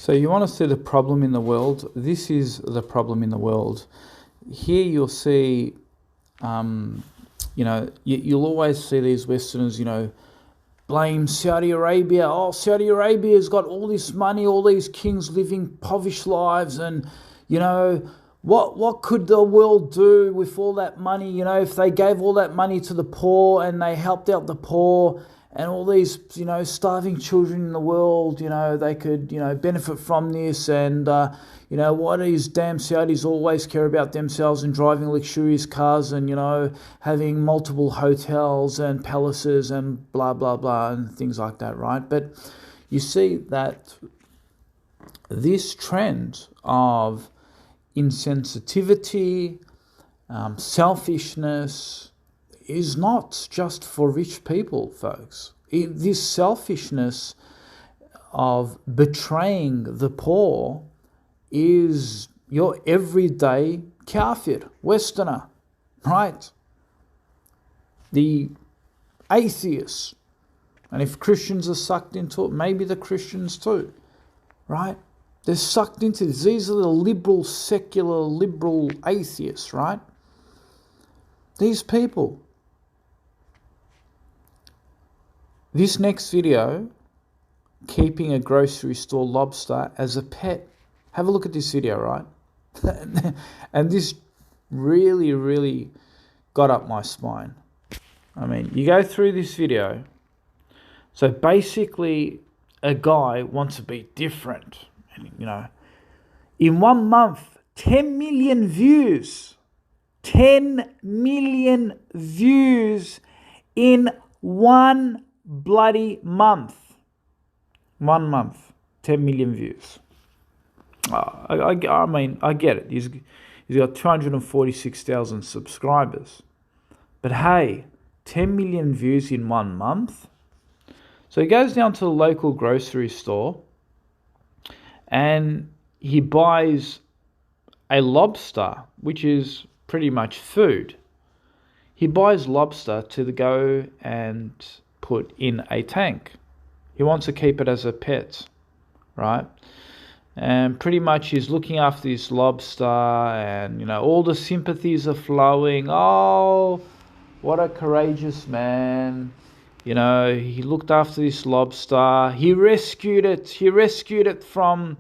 So you want to see the problem in the world? This is the problem in the world. Here you'll see, you'll always see these Westerners, blame Saudi Arabia. Oh, Saudi Arabia's got all this money, all these kings living impoverished lives, and, what could the world do with all that money? If they gave all that money to the poor and they helped out the poor and all these, starving children in the world, they could, benefit from this. And, why do these damn Saudis always care about themselves and driving luxurious cars and, having multiple hotels and palaces and blah, blah, blah, and things like that, right? But you see that this trend of insensitivity, selfishness, is not just for rich people, folks. This selfishness of betraying the poor is your everyday kafir, Westerner, right? The atheists. And if Christians are sucked into it, maybe the Christians too, right? They're sucked into this. These are the liberal, secular, liberal atheists, right? These people. This next video, keeping a grocery store lobster as a pet. Have a look at this video, right? And this really, really got up my spine. I mean, you go through this video. So basically, a guy wants to be different. In 1 month, 10 million views. 10 million views in 1 bloody month. 1 month, 10 million views. I mean, I get it. He's got 246,000 subscribers. But hey, 10 million views in 1 month. So he goes down to the local grocery store and he buys a lobster, which is pretty much food. He buys lobster to go and put in a tank. He wants to keep it as a pet, right? And pretty much he's looking after this lobster and, all the sympathies are flowing. Oh, what a courageous man. He looked after this lobster. He rescued it. He rescued it from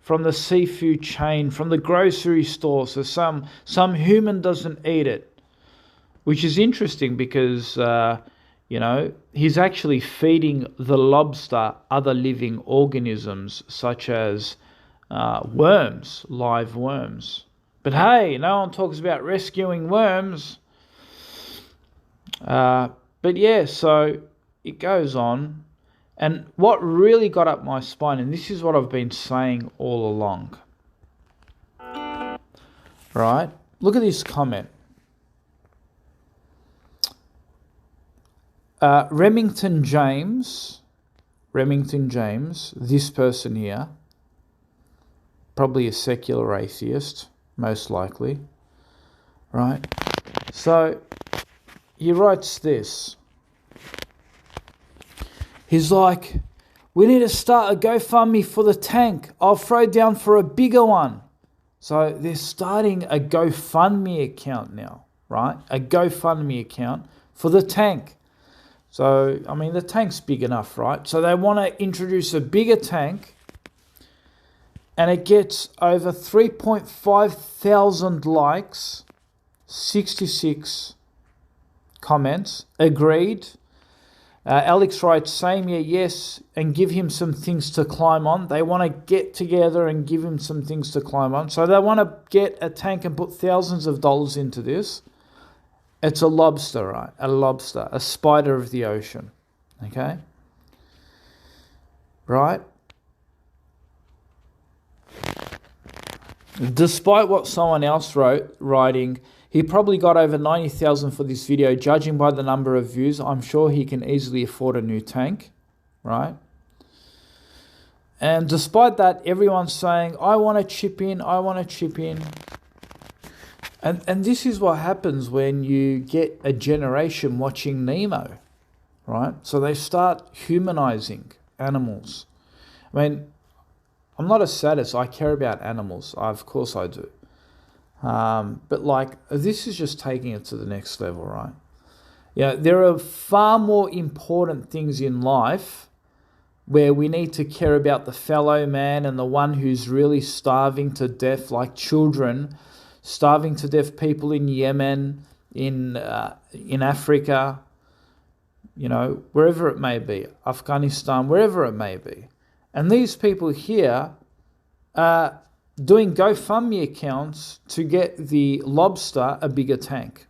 the seafood chain, from the grocery store. So some human doesn't eat it, which is interesting because, he's actually feeding the lobster other living organisms such as worms, live worms. But hey, no one talks about rescuing worms. But yeah, so it goes on. And what really got up my spine, and this is what I've been saying all along, right? Look at this comment. Remington James, this person here, probably a secular atheist, most likely, right? So he writes this. He's like, we need to start a GoFundMe for the tank. I'll throw down for a bigger one. So they're starting a GoFundMe account now, right? A GoFundMe account for the tank. So, I mean, the tank's big enough, right? So they want to introduce a bigger tank and it gets over 3.5 thousand likes, 66 comments, agreed. Alex writes, same here, yes, and give him some things to climb on. They want to get together and give him some things to climb on. So they want to get a tank and put thousands of dollars into this. It's a lobster, right? A lobster, a spider of the ocean, okay? Right? Despite what someone else writing, he probably got over 90,000 for this video. Judging by the number of views, I'm sure he can easily afford a new tank, right? And despite that, everyone's saying, I want to chip in, I want to chip in. And this is what happens when you get a generation watching Nemo, right? So they start humanizing animals. I mean, I'm not a sadist. I care about animals. Of course I do. But like, this is just taking it to the next level, right? Yeah, there are far more important things in life where we need to care about the fellow man and the one who's really starving to death, like children, starving to death, people in Yemen, in Africa, wherever it may be, Afghanistan, wherever it may be. And these people here are doing GoFundMe accounts to get the Lobster a bigger tank.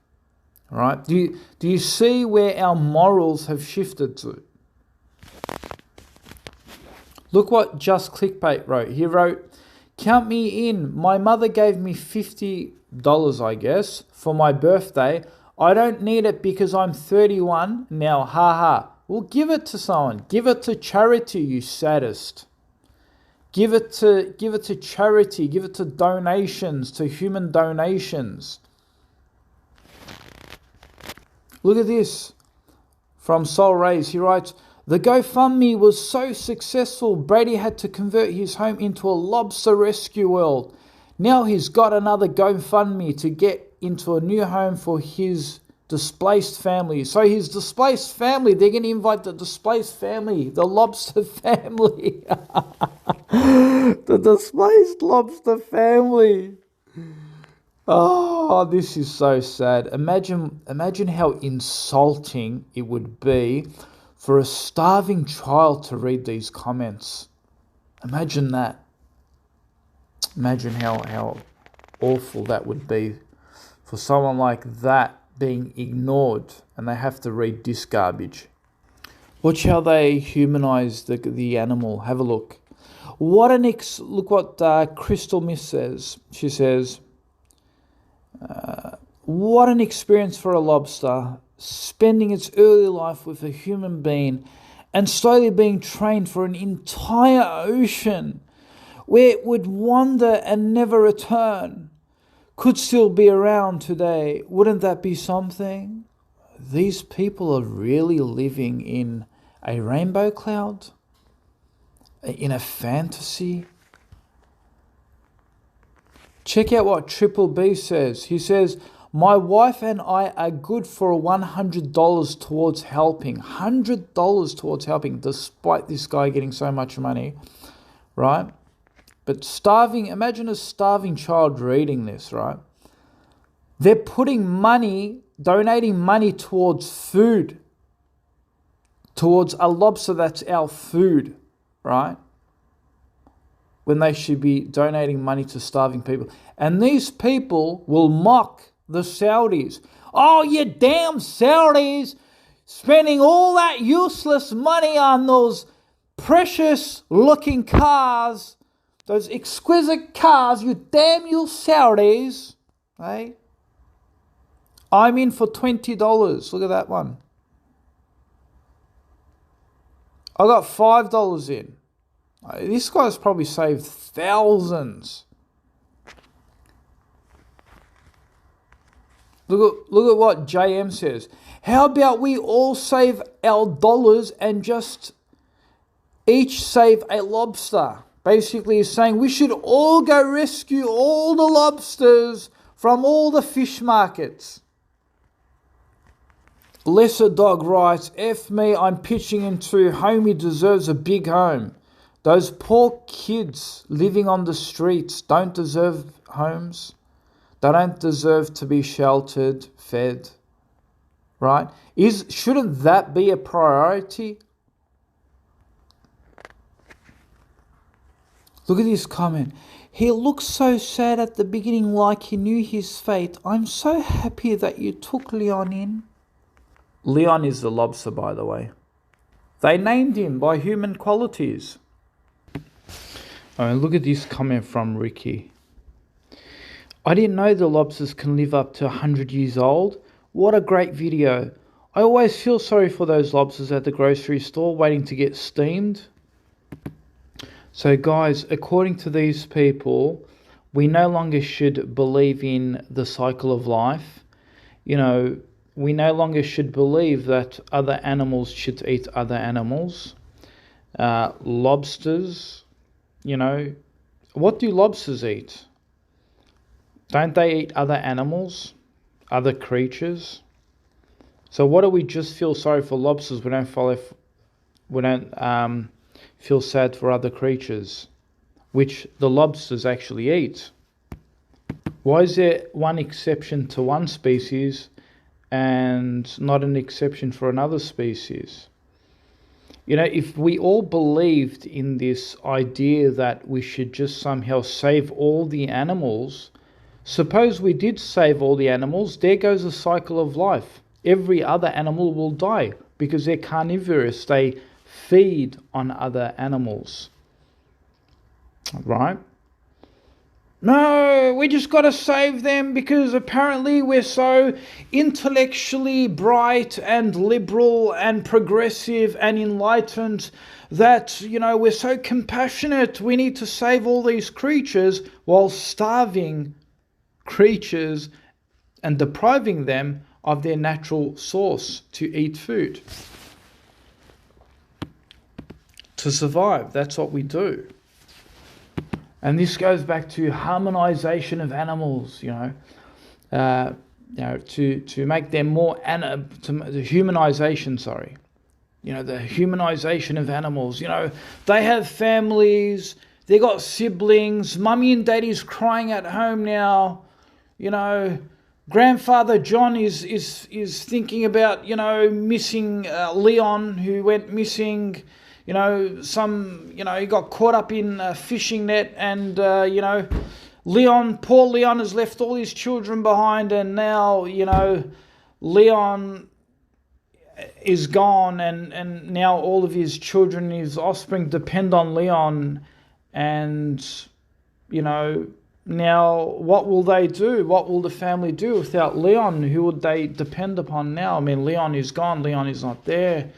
Right? Do you see where our morals have shifted to? Look what Just Clickbait wrote. He wrote, "Count me in. My mother gave me $50, I guess, for my birthday. I don't need it because I'm 31 now. Ha ha. Well, give it to someone. Give it to charity, you sadist. Give it to charity. Give it to donations, to human donations." Look at this from Soul Rays. He writes, "The GoFundMe was so successful, Brady had to convert his home into a lobster rescue world. Now he's got another GoFundMe to get into a new home for his displaced family." So his displaced family, they're going to invite the displaced family, the lobster family. The displaced lobster family. Oh, this is so sad. Imagine how insulting it would be for a starving child to read these comments. Imagine that. Imagine how awful that would be for someone like that being ignored and they have to read this garbage. Watch how they humanize the animal. Have a look. Look what Crystal Miss says. She says, "What an experience for a lobster, spending its early life with a human being and slowly being trained for an entire ocean where it would wander and never return. Could still be around today. Wouldn't that be something?" These people are really living in a rainbow cloud, in a fantasy. Check out what Triple B says. He says, "My wife and I are good for $100 towards helping." $100 towards helping, despite this guy getting so much money, right? But imagine a starving child reading this, right? They're donating money towards food, towards a lobster that's our food, right? When they should be donating money to starving people. And these people will mock the Saudis. "Oh, you damn Saudis, spending all that useless money on those precious looking cars, those exquisite cars, you Saudis." Hey? I'm in for $20. Look at that one. I got $5 in. This guy's probably saved thousands. Look at what JM says. "How about we all save our dollars and just each save a lobster?" Basically, he's saying we should all go rescue all the lobsters from all the fish markets. Lesser Dog writes, "F me, I'm pitching into Homie deserves a big home. Those poor kids living on the streets don't deserve homes. They don't deserve to be sheltered, fed." Right? Shouldn't that be a priority? Look at this comment. "He looked so sad at the beginning, like he knew his fate. I'm so happy that you took Leon in." Leon is the lobster, by the way. They named him by human qualities. Oh, look at this comment from Ricky. "I didn't know the lobsters can live up to 100 years old. What a great video. I always feel sorry for those lobsters at the grocery store waiting to get steamed." So guys, according to these people, we no longer should believe in the cycle of life. We no longer should believe that other animals should eat other animals. Lobsters You know, what do lobsters eat? Don't they eat other animals, other creatures? So what do we just feel sorry for lobsters? We don't feel sad for other creatures, which the lobsters actually eat. Why is there one exception to one species and not an exception for another species? You know, if we all believed in this idea that we should just somehow save all the animals, suppose we did save all the animals, there goes a cycle of life. Every other animal will die because they're carnivorous. They feed on other animals. Right? No, we just got to save them because apparently we're so intellectually bright and liberal and progressive and enlightened that, we're so compassionate. We need to save all these creatures while starving creatures and depriving them of their natural source to eat food. To survive, that's what we do. And this goes back to humanization of animals, to make them more the humanization. The humanization of animals. They have families, they got siblings. Mummy and daddy's crying at home now. Grandfather John is thinking about missing Leon, who went missing. He got caught up in a fishing net and, poor Leon has left all his children behind and now, Leon is gone and now all of his children, his offspring depend on Leon and, now what will they do? What will the family do without Leon? Who would they depend upon now? I mean, Leon is gone. Leon is not there.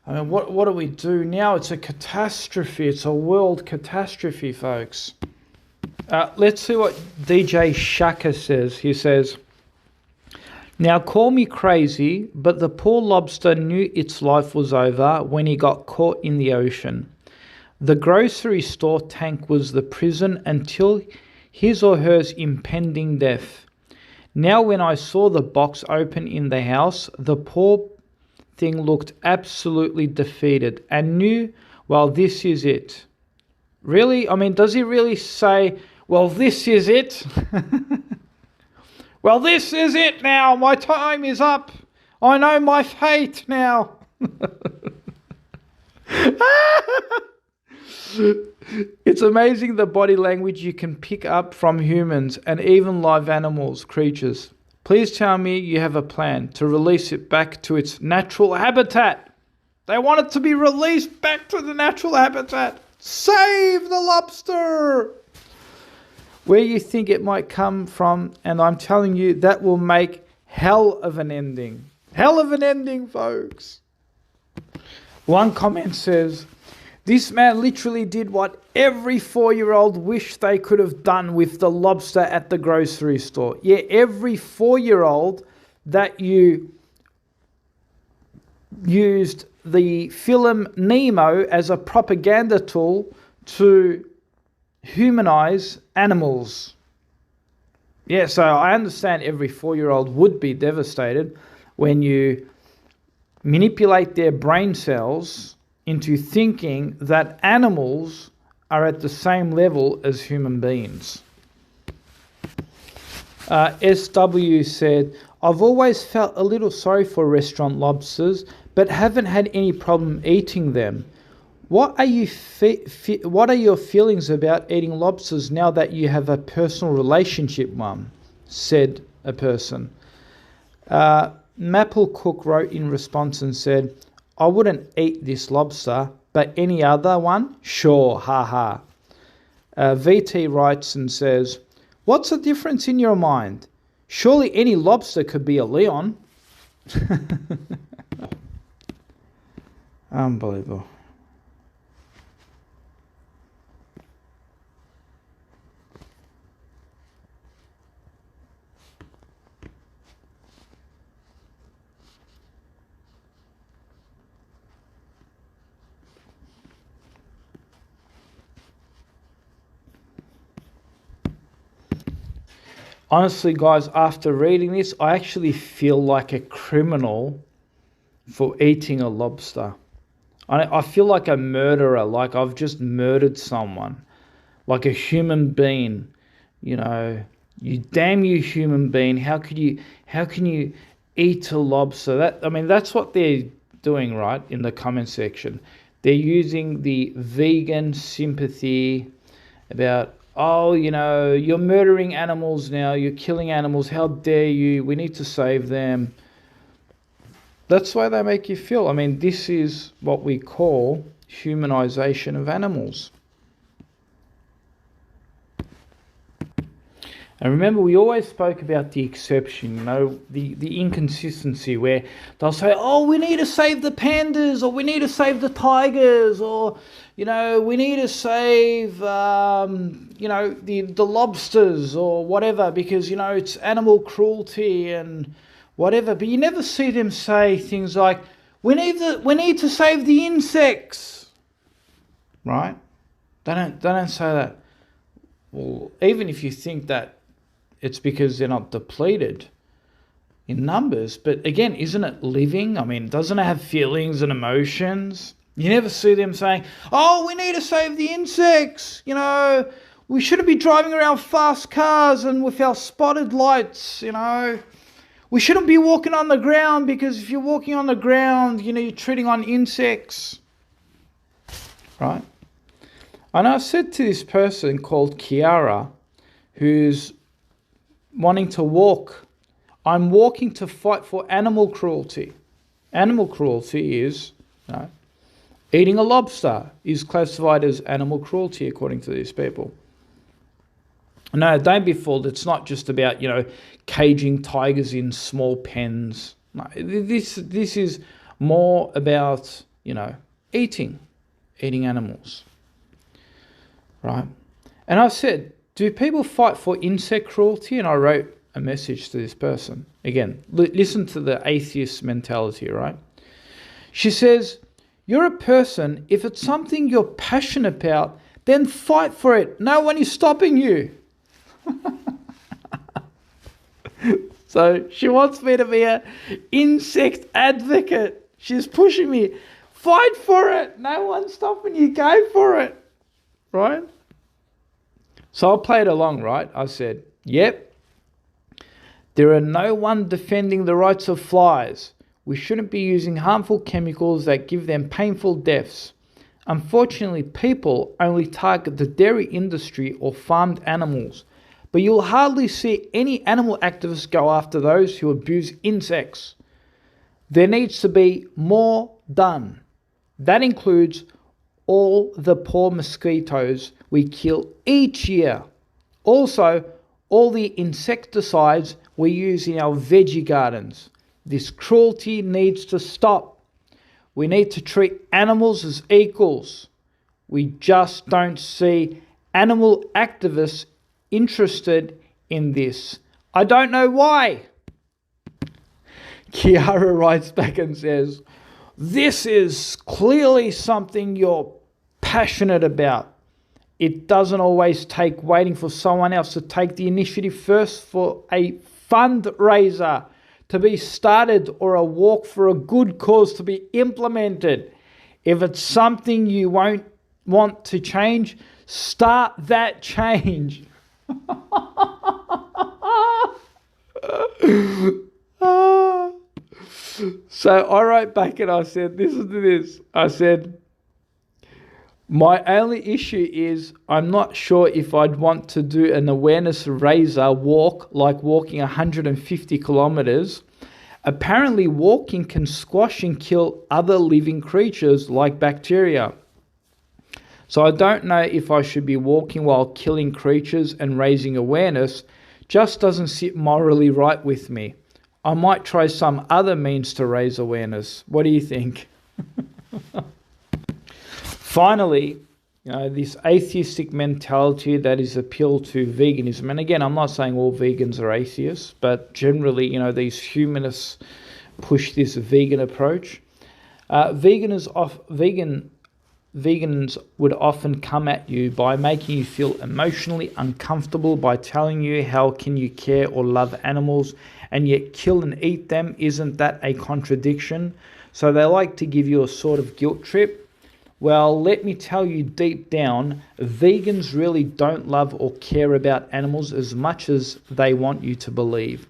I mean, what do we do now? It's a catastrophe. It's a world catastrophe, folks. Let's see what DJ Shaka says. He says, now call me crazy, but the poor lobster knew its life was over when he got caught in the ocean. The grocery store tank was the prison until his or hers impending death. Now when I saw the box open in the house, the poor thing looked absolutely defeated and knew, well, this is it. Really? I mean, does he really say, well, this is it? Well, this is it now. My time is up. I know my fate now. It's amazing the body language you can pick up from humans and even live animals, creatures. Please tell me you have a plan to release it back to its natural habitat. They want it to be released back to the natural habitat. Save the lobster! Where you think it might come from, and I'm telling you, that will make hell of an ending. Hell of an ending, folks. One comment says, this man literally did what every 4-year-old wished they could have done with the lobster at the grocery store. Yeah, every 4-year-old that you used the film Nemo as a propaganda tool to humanize animals. Yeah, so I understand every 4-year-old would be devastated when you manipulate their brain cells into thinking that animals are at the same level as human beings. SW said, I've always felt a little sorry for restaurant lobsters, but haven't had any problem eating them. What are your feelings about eating lobsters now that you have a personal relationship, Mum? Said a person. Maple Cook wrote in response and said, I wouldn't eat this lobster, but any other one? Sure, haha. VT writes and says, what's the difference in your mind? Surely any lobster could be a Leon. Unbelievable. Honestly, guys, after reading this, I actually feel like a criminal for eating a lobster. I feel like a murderer, like I've just murdered someone, like a human being. You know, you damn you, human being. How can you eat a lobster? That's what they're doing, right? In the comment section, they're using the vegan sympathy about, oh, you're murdering animals now, you're killing animals, how dare you, we need to save them. That's why they make you feel. This is what we call humanization of animals. And remember, we always spoke about the exception, the inconsistency where they'll say, oh, we need to save the pandas, or we need to save the tigers, or, we need to save, the lobsters or whatever, because, it's animal cruelty and whatever. But you never see them say things like, we need to save the insects, right? They don't say that. Well, even if you think that it's because they're not depleted in numbers. But again, isn't it living? Doesn't it have feelings and emotions? You never see them saying, oh, we need to save the insects. We shouldn't be driving around fast cars and with our spotted lights, We shouldn't be walking on the ground, because if you're walking on the ground, you're treading on insects. Right? And I said to this person called Kiara, who's wanting to walk, I'm walking to fight for animal cruelty. Animal cruelty is, eating a lobster is classified as animal cruelty according to these people. No, don't be fooled. It's not just about, caging tigers in small pens. No, this is more about, eating animals. Right? And I said, do people fight for insect cruelty? And I wrote a message to this person. Again, listen to the atheist mentality, right? She says, you're a person, if it's something you're passionate about, then fight for it. No one is stopping you. So she wants me to be an insect advocate. She's pushing me. Fight for it. No one's stopping you. Go for it. Right? So I played along, right? I said, yep, there are no one defending the rights of flies. We shouldn't be using harmful chemicals that give them painful deaths. Unfortunately, people only target the dairy industry or farmed animals, but you'll hardly see any animal activists go after those who abuse insects. There needs to be more done. That includes all the poor mosquitoes we kill each year. Also, all the insecticides we use in our veggie gardens. This cruelty needs to stop. We need to treat animals as equals. We just don't see animal activists interested in this. I don't know why. Kiara writes back and says, this is clearly something you're passionate about. It doesn't always take waiting for someone else to take the initiative first for a fundraiser to be started or a walk for a good cause to be implemented. If it's something you won't want to change, start that change. So I wrote back and I said, listen to this. I said, my only issue is I'm not sure if I'd want to do an awareness raiser walk, like walking 150 kilometers. Apparently walking can squash and kill other living creatures like bacteria. So I don't know if I should be walking while killing creatures and raising awareness. Just doesn't sit morally right with me. I might try some other means to raise awareness. What do you think? Finally, this atheistic mentality that is appealed to veganism. And again, I'm not saying all vegans are atheists, but generally, these humanists push this vegan approach. Vegan vegans would often come at you by making you feel emotionally uncomfortable by telling you how can you care or love animals and yet kill and eat them. Isn't that a contradiction? So they like to give you a sort of guilt trip. Well, let me tell you, deep down, vegans really don't love or care about animals as much as they want you to believe.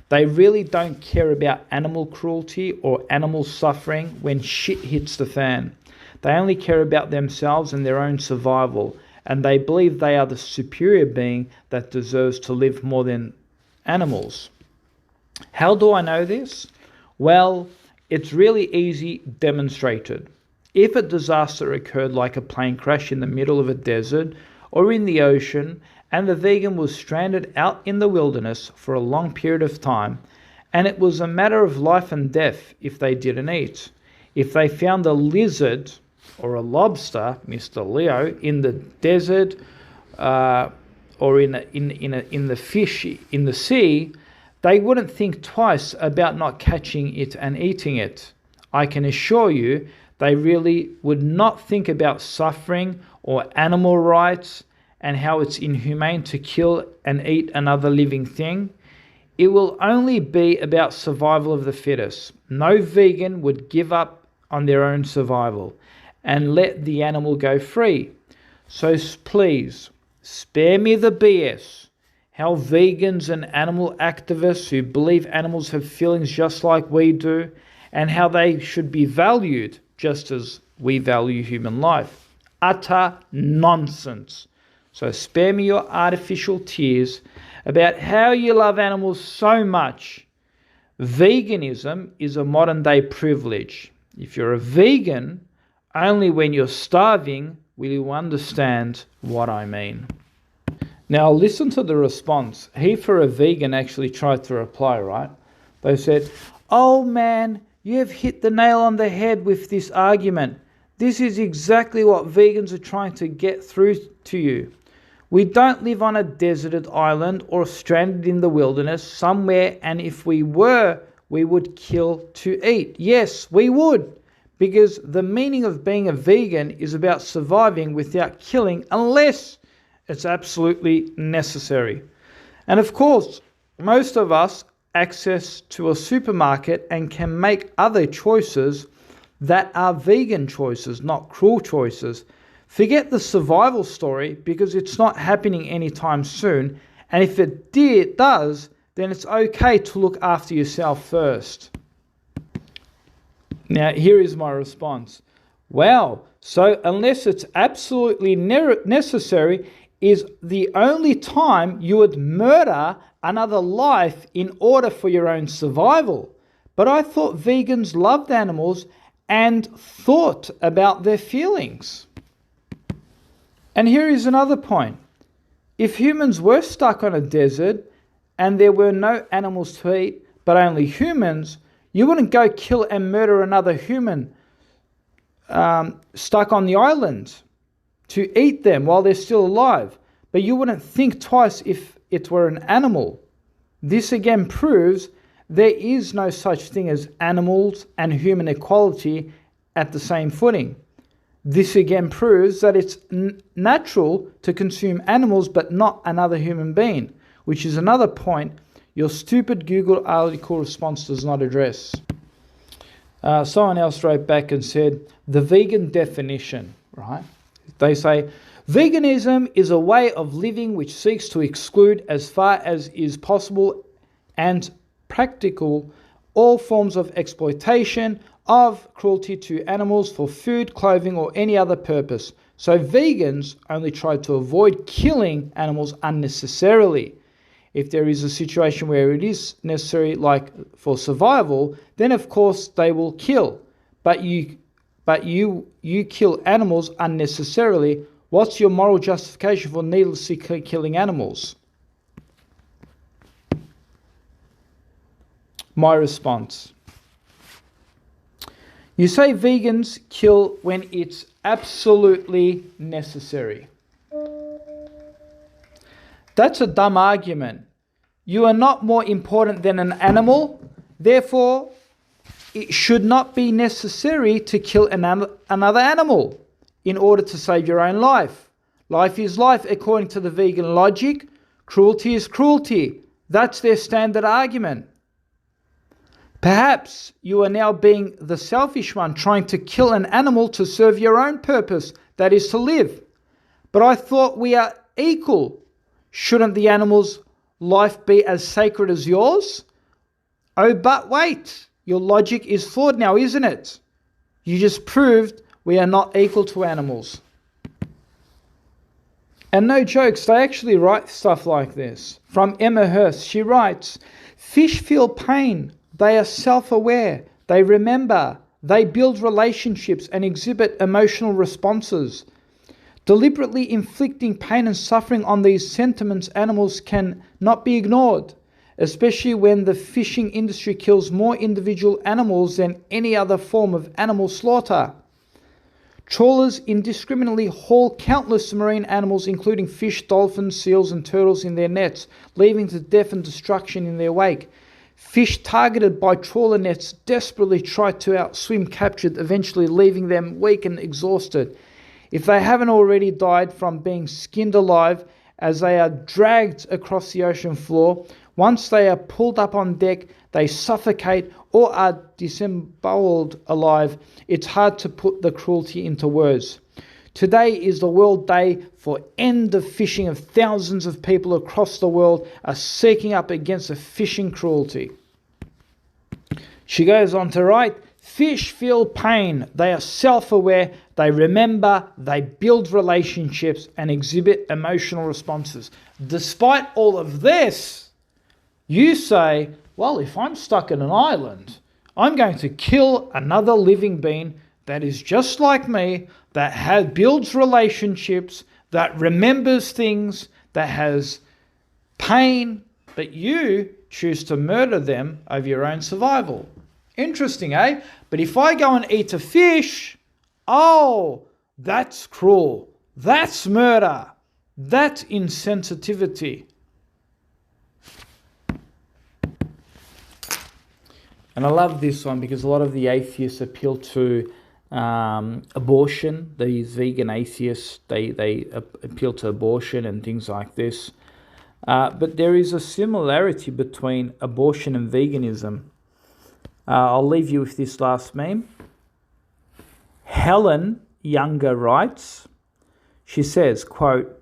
They really don't care about animal cruelty or animal suffering when shit hits the fan. They only care about themselves and their own survival, and they believe they are the superior being that deserves to live more than animals. How do I know this? Well, it's really easy demonstrated. If a disaster occurred like a plane crash in the middle of a desert or in the ocean, and the vegan was stranded out in the wilderness for a long period of time, and it was a matter of life and death if they didn't eat. If they found a lizard or a lobster, Mr. Leo, in the desert or in the fish in the sea, they wouldn't think twice about not catching it and eating it. I can assure you, they really would not think about suffering or animal rights and how it's inhumane to kill and eat another living thing. It will only be about survival of the fittest. No vegan would give up on their own survival and let the animal go free. So please, spare me the BS. How vegans and animal activists who believe animals have feelings just like we do, and how they should be valued just as we value human life. Utter nonsense. So spare me your artificial tears about how you love animals so much. Veganism is a modern day privilege. If you're a vegan, only when you're starving will you understand what I mean. Now listen to the response. He, for a vegan, actually tried to reply, right? They said, "Oh man, you have hit the nail on the head with this argument. This is exactly what vegans are trying to get through to you. We don't live on a deserted island or stranded in the wilderness somewhere, and if we were, we would kill to eat. Yes, we would, because the meaning of being a vegan is about surviving without killing unless it's absolutely necessary. And of course, most of us access to a supermarket and can make other choices that are vegan choices, not cruel choices. Forget the survival story because it's not happening anytime soon. And if it does, then it's okay to look after yourself first." Now, here is my response. Wow, so unless it's absolutely necessary is the only time you would murder another life in order for your own survival. But I thought vegans loved animals and thought about their feelings. And here is another point. If humans were stuck on a desert and there were no animals to eat, but only humans, you wouldn't go kill and murder another human stuck on the island to eat them while they're still alive. But you wouldn't think twice if it were an animal. This again proves there is no such thing as animals and human equality at the same footing. This again proves that it's natural to consume animals but not another human being, which is another point your stupid Google article response does not address. Someone else wrote back and said, the vegan definition, right? They say, veganism is a way of living which seeks to exclude as far as is possible and practical all forms of exploitation of cruelty to animals for food, clothing, or any other purpose. So vegans only try to avoid killing animals unnecessarily. If there is a situation where it is necessary, like for survival, then of course they will kill. But you kill animals unnecessarily. What's your moral justification for needlessly killing animals? My response. You say vegans kill when it's absolutely necessary. That's a dumb argument. You are not more important than an animal, therefore it should not be necessary to kill another animal. in order to save your own life. Life is life according to the vegan logic. Cruelty is cruelty. That's their standard argument. Perhaps you are now being the selfish one, trying to kill an animal to serve your own purpose, that is to live. But I thought we are equal. Shouldn't the animal's life be as sacred as yours? Oh, but wait. Your logic is flawed now, isn't it? You just proved we are not equal to animals. And no jokes, they actually write stuff like this. From Emma Hurst, she writes, fish feel pain. They are self-aware. They remember. They build relationships and exhibit emotional responses. Deliberately inflicting pain and suffering on these sentiments animals can not be ignored, especially when the fishing industry kills more individual animals than any other form of animal slaughter. Trawlers indiscriminately haul countless marine animals, including fish, dolphins, seals and turtles, in their nets, leaving to death and destruction in their wake. Fish targeted by trawler nets desperately try to outswim captured, eventually leaving them weak and exhausted. If they haven't already died from being skinned alive as they are dragged across the ocean floor, once they are pulled up on deck, they suffocate or are disemboweled alive. It's hard to put the cruelty into words. Today is the World Day for end of fishing, of thousands of people across the world are seeking up against the fishing cruelty. She goes on to write, fish feel pain. They are self-aware. They remember. They build relationships and exhibit emotional responses. Despite all of this, you say, well, if I'm stuck in an island, I'm going to kill another living being that is just like me, that builds relationships, that remembers things, that has pain, but you choose to murder them over your own survival. Interesting, eh? But if I go and eat a fish, oh, that's cruel. That's murder. That's insensitivity. And I love this one because a lot of the atheists appeal to abortion. These vegan atheists, they appeal to abortion and things like this. But there is a similarity between abortion and veganism. I'll leave you with this last meme. Helen Younger writes, she says, quote,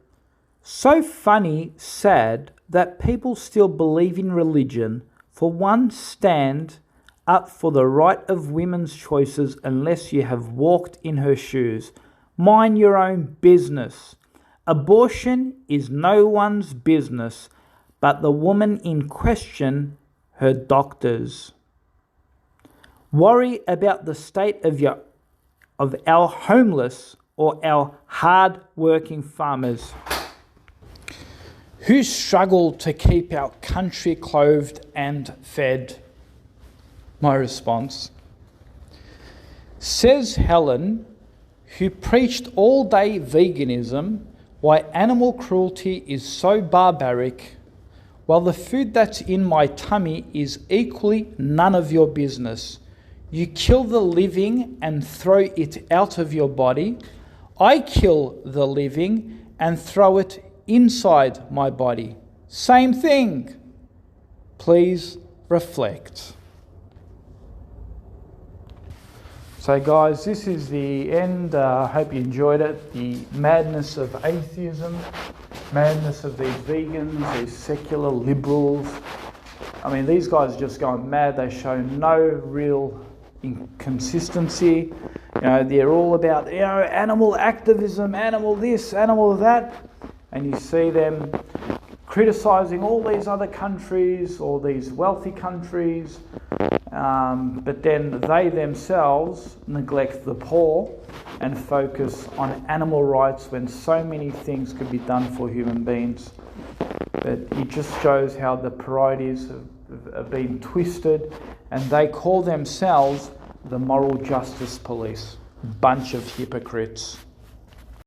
so funny, sad that people still believe in religion. For one, stand up for the right of women's choices unless you have walked in her shoes. Mind your own business. Abortion is no one's business but the woman in question, her doctors. Worry about the state of our homeless or our hard-working farmers who struggle to keep our country clothed and fed. My response, says Helen, who preached all-day veganism, why animal cruelty is so barbaric, while the food that's in my tummy is equally none of your business. You kill the living and throw it out of your body. I kill the living and throw it inside my body. Same thing. Please reflect. So guys, this is the end. I hope you enjoyed it. The madness of atheism, madness of these vegans, these secular liberals. I mean, these guys are just going mad. They show no real inconsistency. You know, they're all about, animal activism, animal this, animal that. And you see them criticising all these other countries, all these wealthy countries, but then they themselves neglect the poor and focus on animal rights when so many things could be done for human beings. But it just shows how the priorities have been twisted, and they call themselves the moral justice police. Bunch of hypocrites.